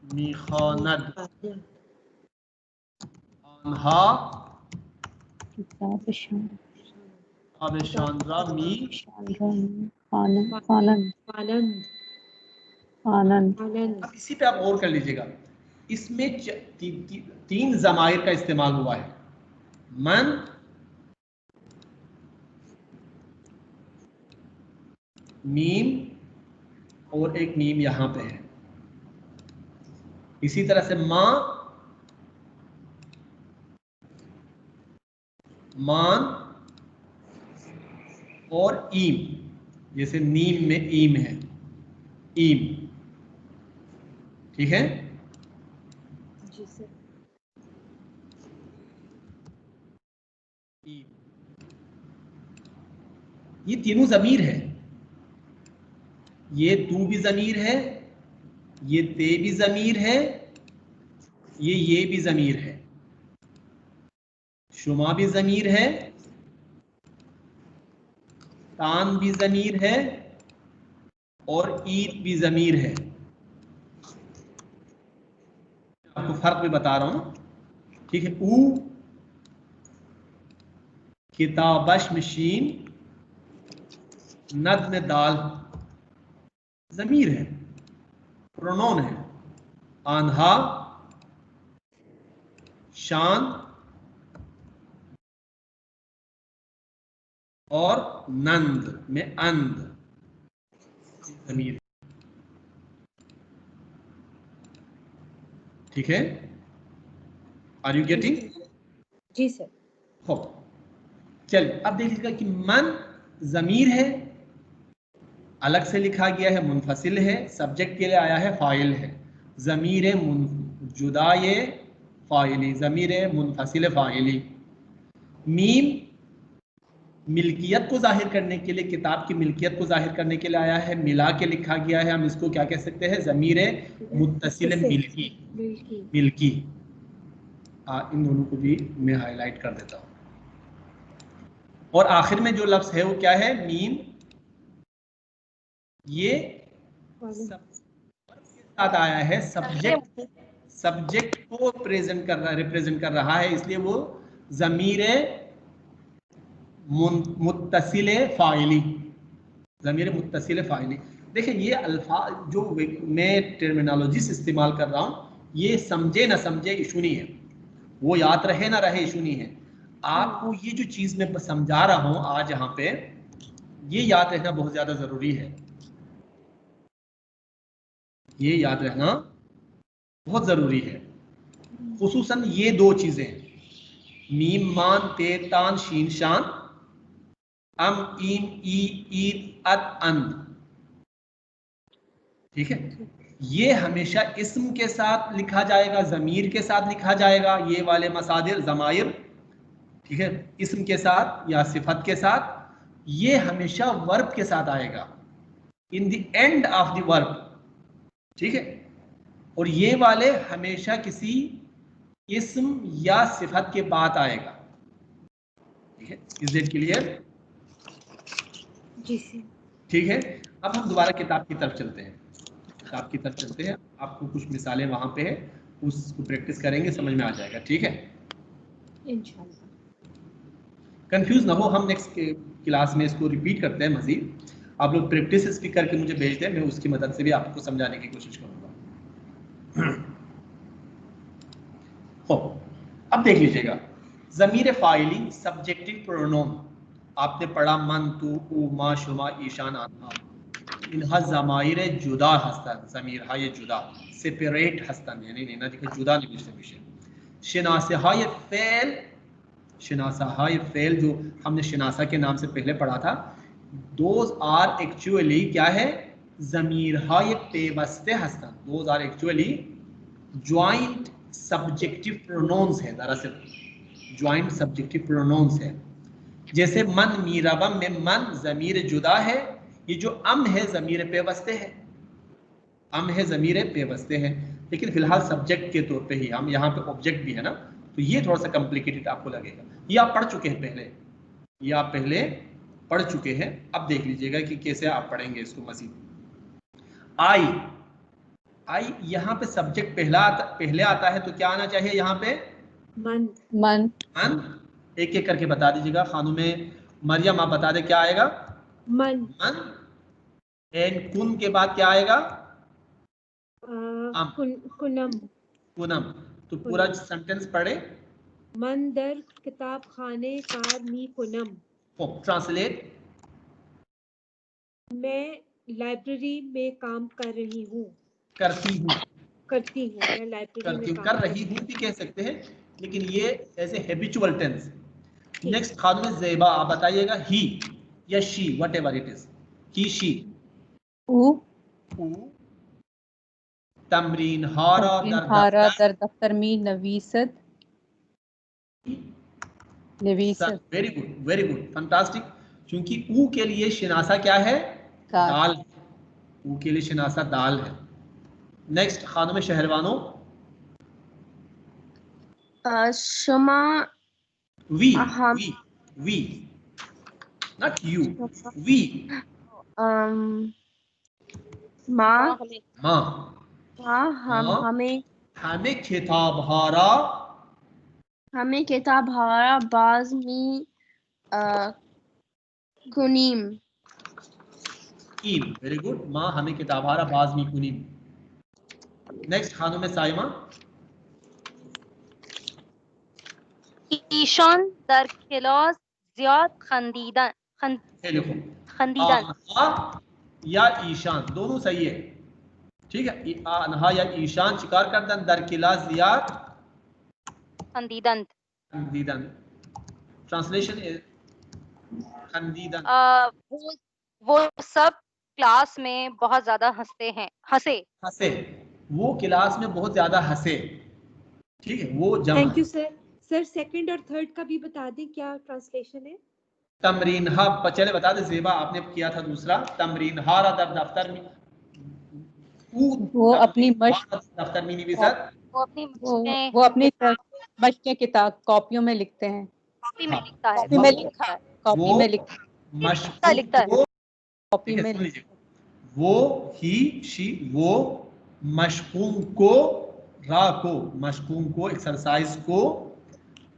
मी खानद, आन्हा किताब शानरा मी आनंद। आनंद। अब इसी पे आप गौर कर लीजिएगा, इसमें 3 ज़माइर का इस्तेमाल हुआ है। मन, मीम और एक मीम यहां पे है। इसी तरह से मां, मान और ईम, जैसे नीम में ईम है, ईम, ठीक है। जी सर। ये तीनों ज़मीर है, ये तू भी ज़मीर है, ये ते भी ज़मीर है, ये भी ज़मीर है, शुमा भी ज़मीर है, तान भी ज़मीर है, और ईद भी ज़मीर है। आपको फर्क भी बता रहा हूं, ठीक है। ऊ किताबश मशीन, नद में दाल, ज़मीर है, प्रोनोन है। आन्हा, शान और नंद में अंद, ज़मीर, ठीक है। Are you getting? जी सर। हो, चलिए अब देखिएगा कि मन ज़मीर है, अलग से लिखा गया है, मुनफसिल है, सब्जेक्ट के लिए आया है, फाइल है, ज़मीर जुदा ये फाइली, ज़मीर मुनफसिल फाइली। मीम मिल्कियत को जाहिर करने के लिए, किताब की मिल्कियत को जाहिर करने के लिए आया है, मिला के लिखा गया है, हम इसको क्या कह सकते हैं? ज़मीर मुत्तसिल मिल्की, मिल्की। इन दोनों को भी मैं हाईलाइट कर देता हूँ। और आखिर में जो लफ्ज़ है वो क्या है? मीम, ये साथ आया है, सब्जेक्ट को रिप्रेजेंट कर रहा है, इसलिए वो ज़मीर मुत्तसिल फाइली, ज़मीर मुत्तसिल फाइली। देखिए ये अल्फाज जो मैं टर्मिनोलॉजीज इस्तेमाल कर रहा हूँ, ये समझे ना समझे इशू नहीं है, वो याद रहे ना रहे इशू नहीं है। आपको ये जो चीज़ मैं समझा रहा हूँ आज यहाँ पे, ये याद रहना बहुत ज़्यादा ज़रूरी है, ये याद रहना बहुत ज़रूरी है। खुसूसन ये दो चीज़ें, मीम मान ते तान शीन शान, अम इन ई ईद अत अंद, ठीक है। ये हमेशा इस्म के साथ लिखा जाएगा, ज़मीर के साथ लिखा जाएगा, ये वाले मसादिर ज़माइर, ठीक है, इस्म के साथ या सिफत के साथ। ये हमेशा वर्ब के साथ आएगा, in the end of the verb, ठीक है। और ये वाले हमेशा किसी इस्म या सिफत के बाद आएगा, ठीक है। Is it clear? जी सर। ठीक है। अब हम दोबारा किताब की तरफ चलते हैं, किताब की तरफ चलते हैं। आपको कुछ मिसालें वहां पे है, उसको प्रैक्टिस करेंगे, समझ में आ जाएगा, ठीक है। इंशाल्लाह। कंफ्यूज ना हो, हम नेक्स्ट क्लास में इसको रिपीट करते हैं मजीद। आप लोग प्रैक्टिस इसकी करके मुझे भेज दें, मैं उसकी मदद से भी आपको समझाने की कोशिश करूंगा। हो, अब देख लीजिएगा, ज़मीर फाइली सब्जेक्टिव प्रोनोन आपने पढ़ा, मन, तू, ऊ, मा, शुमा, ईशान, आना, इनहा ज़माइर जुदा हस्तन, ज़मीर हा ये जुदा सेपरेट हस्तन, यानी नैना जी के जुदा नहीं से पीछे। शिनासा ये फेल, शिनासा ये फेल जो हमने शिनासा के नाम से पहले पढ़ा था, दोज आर एक्चुअली क्या है, ज़मीर हा ये पेवस्ते हस्तन, those are actually joint subjective pronouns है, दरअसल ज्वाइंट सब्जेक्टिव प्रोनाउंस है। जैसे मन मीराबम में मन ज़मीर जुदा है, ये जो अम है ज़मीर पेवस्ते है, अम है ज़मीर पेवस्ते है, लेकिन फिलहाल सब्जेक्ट के तौर पे ही, हम यहाँ पे ऑब्जेक्ट भी है ना, तो ये थोड़ा सा कॉम्प्लिकेटेड आपको लगेगा। ये आप पढ़ चुके हैं पहले, ये आप पहले पढ़ चुके हैं। अब देख लीजिएगा कि कैसे आप पढ़ेंगे इसको मजीद। आई, आई यहाँ पे सब्जेक्ट पहले आता है, तो क्या आना चाहिए यहाँ पे, मन। मन। मन। एक एक करके बता दीजिएगा। खानुमे मरियम आप बता दे क्या आएगा, मन। मन। एंड कुन के बाद क्या आएगा, कुनम। कुनम। तो पूरा सेंटेंस पढ़े, मन दर किताब खाने कार मी कुनम, ट्रांसलेट, मैं लाइब्रेरी में काम कर रही हूँ, करती हूँ, करती हूँ, मैं लाइब्रेरी करती में हूँ, काम कर रही हूँ भी कह सकते हैं, लेकिन ये ऐसे हैबिचुअल टेंस। ठीक। नेक्स्ट खानुमे ज़ेबा आप बताइएगा, ही या she, whatever it is, he she. ऊ। तमरीन हारा हारा दर दफ्तर में नवीसत, नवीसत। Very good, very good, fantastic. क्योंकि ऊ के लिए शिनासा क्या है, दाल, ऊ के लिए शिनासा दाल है। नेक्स्ट खानुमे शहरवानो, शुमा, we, we not you, we, माँ, माँ, हमें हमें खिताब हारा, हमें किताब हारा बाज में कुनीम, कीम, वेरी गुड। माँ हमें किताब हारा बाज में कुनीम। नेक्स्ट खानुमे साइमा, ईशान दर खिलास ज़ियाद खंदीदन, खंदीदन। आनहा या ईशान दोनों सही है, ठीक है। आनहा या ईशान शिकार करदन, दर किला ज़ियाद खंदीदन। खंदीदन, ट्रांसलेशन इज खंदीदन। वो सब क्लास में बहुत ज्यादा हंसे, वो क्लास में बहुत ज्यादा हंसे, ठीक है, वो जमा। Thank you sir. Sir second और थर्ड का भी बता दें क्या ट्रांसलेशन है। तमरीन हा, चले बता दे, ज़ेबा आपने किया था दूसरा, तमरीन हारा दर दफ्तर में, वो अपनी मश्क, दफ्तर में निविसत, वो अपनी मश्क के किताब कॉपियों में लिखते हैं, कॉपी में लिखता है, कॉपी में लिखता है, कॉपी में लिखता है, लिखता है। कॉपी में लिखता है। वो ही शी, वो मशकूम को, रा को, मशकूम को, एक्सरसाइज को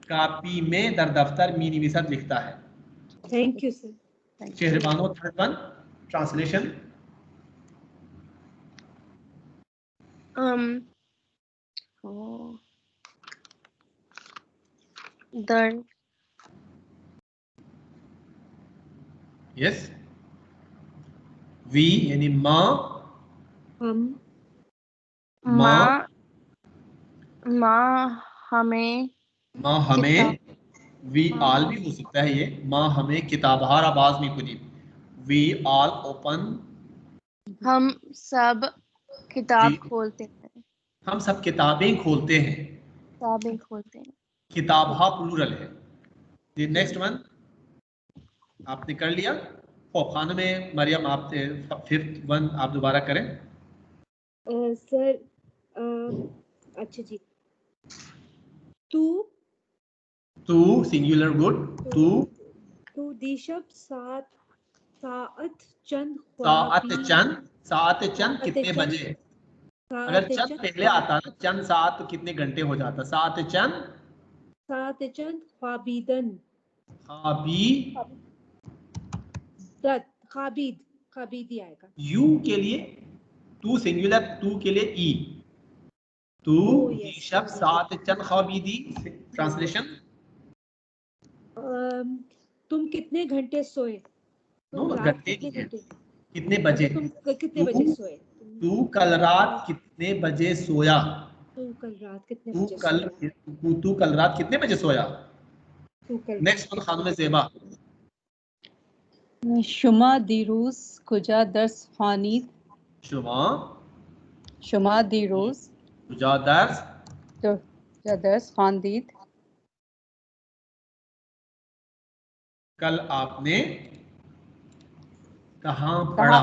कॉपी में दर दफ्तर में निविसत लिखता है, thank you sir. Shahrbano third one translation oh, the yes we यानी माँ हम माँ माँ हमें माँ हमें किताब वी आल भी हो सकता है, ये माँ हमें किताबहार आवाज में कुछ वी आल ओपन हम सब किताब जी खोलते हैं, हम सब किताबें खोलते हैं। किताबें खोलते हैं। किताबहा प्लूरल है। नेक्स्ट वन आपने कर लिया। खान में मरियम आप फिफ्थ वन आप दोबारा करें। सर अच्छा जी। तू तू सिंगुलर गुड तू तू दिशब सात सात चंद सात चंद कितने चंद बजे? अगर चंद पहले आता ना चंद सात तो कितने घंटे हो जाता? सात चंद ख्वाबीदन खाबीद खाबीदी आएगा। यू के लिए तू सिंगुलर तू के लिए ई तू शब्द सात चंद ख्वाबीदी। ट्रांसलेशन तुम कितने घंटे सोए? नो घंटे कितने बजे? तुम कितने बजे सोए? तू कल रात कितने बजे सोया? तू कल रात कितने तू बजे सोया? तू कल रात कितने बजे सोया? तू कल नेक्स्ट वन खानम ज़ेबा शुमा दिरूस कुजा दर्स खानीद शुमा दिरूस तुझा दर्स कुजा दर्स खानीद कल आपने कहाँ पढ़ा?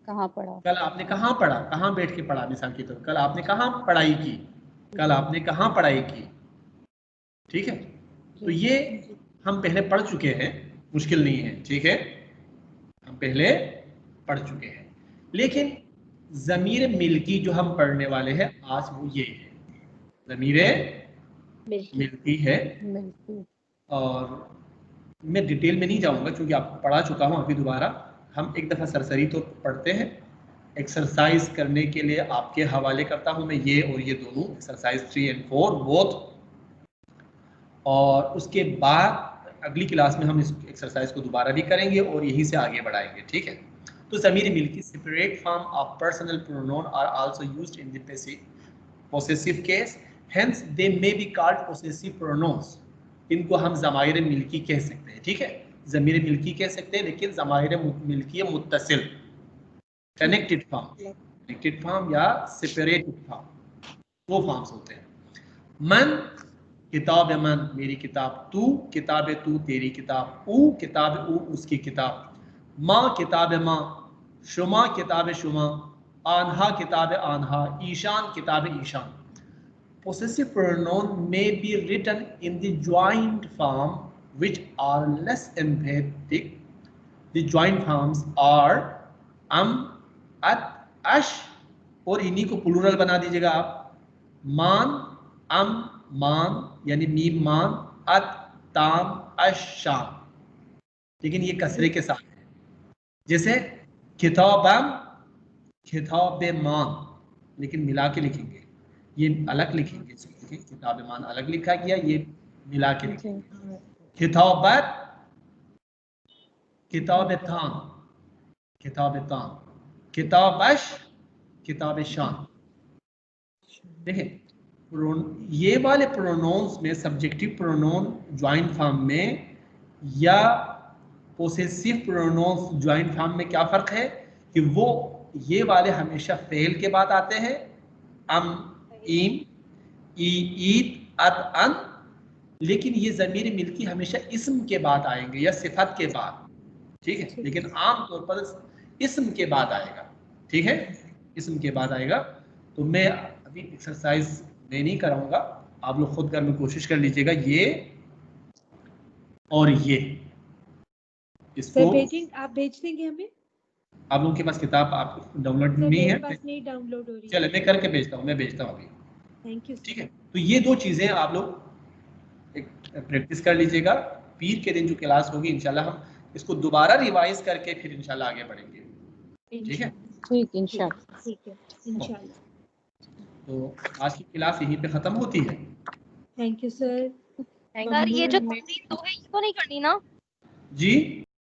कहाँ पढ़ा? कल आपने कहाँ पढ़ा? कहाँ बैठ के पढ़ा? मिसाल की तौर कल आपने कहाँ पढ़ाई की? कल आपने कहाँ पढ़ाई की? ठीक है, तो ये हम पहले पढ़ चुके हैं, मुश्किल नहीं है। ठीक है, हम पहले पढ़ चुके हैं, लेकिन ज़मीर मिल्की जो हम पढ़ने वाले हैं आज वो ये है, ज़मीर मिल्की है। और मैं डिटेल में नहीं जाऊंगा क्योंकि आपको पढ़ा चुका हूं। अभी दोबारा हम एक दफ़ा सरसरी तो पढ़ते हैं। एक्सरसाइज करने के लिए आपके हवाले करता हूं मैं ये और ये दोनों एक्सरसाइज 3 और 4 बोथ, और उसके बाद अगली क्लास में हम इस एक्सरसाइज को दोबारा भी करेंगे और यहीं से आगे बढ़ाएंगे। ठीक है, तो ज़मीर मिल्की separate form of personal pronoun are also used in the possessive case, hence they may be called possessive pronouns. इनको हम ज़माइर मिल्की कह सकते हैं। ठीक है, ज़मीर मिल्की कह सकते हैं, लेकिन ज़माइर मिल्की मुत्तसिल कनेक्टेड फॉर्म या सेपरेटेड फॉर्म, वो फॉर्म्स होते हैं। मन किताब मन मेरी किताब, तू किताब तू तेरी किताब, ऊ किताब ऊ उसकी किताब, माँ किताब माँ, शुमा किताब शुमा, आन्हा किताब आन्हा, ईशान किताब Ishan. Possessive pronoun may be written in the joint form which are less emphatic. The joint forms are at, ash, और इन्हीं को प्लूरल बना दीजिएगा आप, मान, मान यानी मीम मान, अत, ताम, अश, शाम, लेकिन ये कसरे के साथ है। जैसे किताबम, किताबमान, लेकिन मिला के लिखेंगे, ये अलग लिखेंगे। किताबमान अलग लिखा गया, ये मिला के लिखेंगे। किताबत, किताबतान, किताबतान, किताबश, किताबशान। देखिए ये वाले प्रोनाउंस में सब्जेक्टिव प्रोनाउन ज्वाइंट फॉर्म में या पोसेसिव प्रोनाउंस ज्वाइंट फॉर्म में क्या फर्क है कि वो ये वाले हमेशा फेल के बाद आते हैं, ईम, ईद, अत, अन, लेकिन ये ज़मीर मिल्की हमेशा इस्म के बाद आएंगे या सिफत के बाद। ठीक है, लेकिन आमतौर पर इस्म के बाद आएगा। ठीक है, इस्म के बाद आएगा। तो मैं अभी एक्सरसाइज मैं नहीं कराऊंगा, आप लोग खुद घर में कोशिश कर लीजिएगा। ये और ये इसको आप भेज देंगे हमें? आप लोगों के पास किताब आप डाउनलोड नहीं है? मेरे पास नहीं डाउनलोड हो रही है। चले मैं करके भेजता हूँ, मैं भेजता हूँ अभी। Thank you. ठीक है, तो ये दो चीजें आप लोग प्रैक्टिस कर लीजिएगा। पीर के दिन जो क्लास होगी इंशाल्लाह हम इसको दोबारा रिवाइज करके फिर इंशाल्लाह आगे बढ़ेंगे। ठीक है, ठीक इंशाल्लाह। ठीक है इंशाल्लाह। तो आज की क्लास यहीं पे खत्म होती है। Thank you sir. सर ये जो मम्मी तमरीन 2 है ये तो नहीं करनी ना? जी